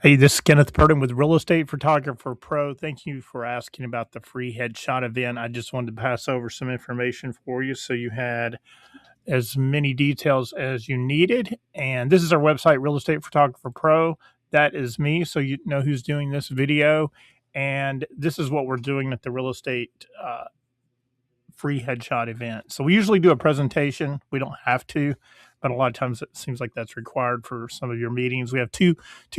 Hey, this is Kenneth Purdon with Real Estate Photographer Pro. Thank you for asking about the free headshot event. I just wanted to pass over some information for you so you had as many details as you needed. And this is our website, Real Estate Photographer Pro. That is me, so you know who's doing this video. And this is what we're doing at the Real Estate free headshot event. So we usually do a presentation. We don't have to, but a lot of times it seems like that's required for some of your meetings. We have two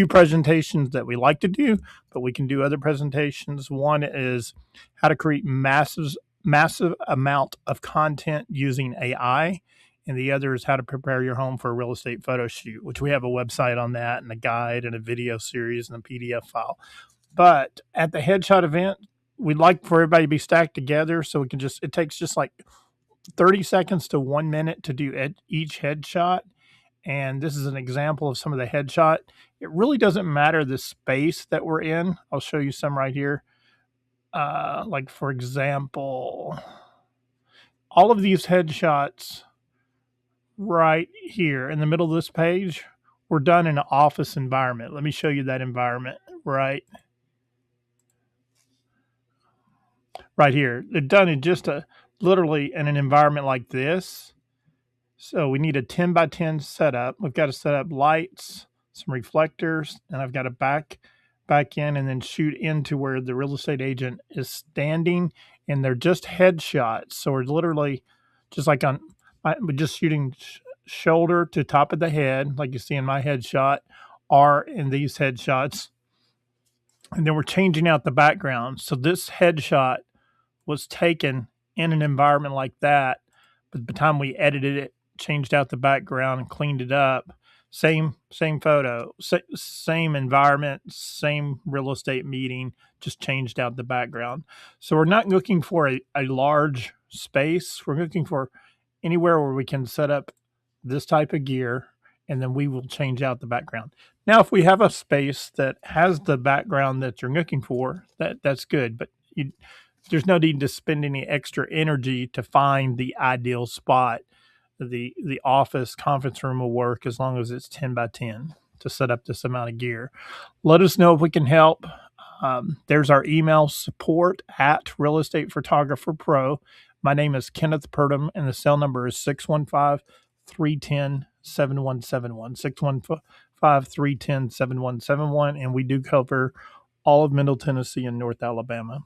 presentations that we like to do, but we can do other presentations. One is how to create massive amount of content using AI. And the other is how to prepare your home for a real estate photo shoot, which we have a website on that and a guide and a video series and a PDF file. But at the headshot event, we'd like for everybody to be stacked together so we can just, it takes just like 30 seconds to 1 minute to do each headshot. And this is an example of some of the headshot. It really doesn't matter the space that we're in. I'll show you some right here. Like for example, all of these headshots right here in the middle of this page were done in an office environment. Let me show you that environment right here. They're done in just literally in an environment like this. So we need a 10 by 10 setup. We've got to set up lights, some reflectors, and I've got to back in and then shoot into where the real estate agent is standing, and they're just headshots. So we're literally just like we're just shooting shoulder to top of the head, like you see in my headshot, or in these headshots. And then we're changing out the background. So this headshot was taken in an environment like that, but by the time we edited it, changed out the background and cleaned it up, same photo, same environment, same real estate meeting, just changed out the background. So we're not looking for a large space. We're looking for anywhere where we can set up this type of gear, and then we will change out the background. Now, if we have a space that has the background that you're looking for, that's good, but there's no need to spend any extra energy to find the ideal spot. The office conference room will work as long as it's 10 by 10 to set up this amount of gear. Let us know if we can help. There's our email, support at Real Estate Photographer Pro. My name is Kenneth Purdon, and the cell number is 615-310-7171, 615-310-7171, and we do cover all of Middle Tennessee and North Alabama.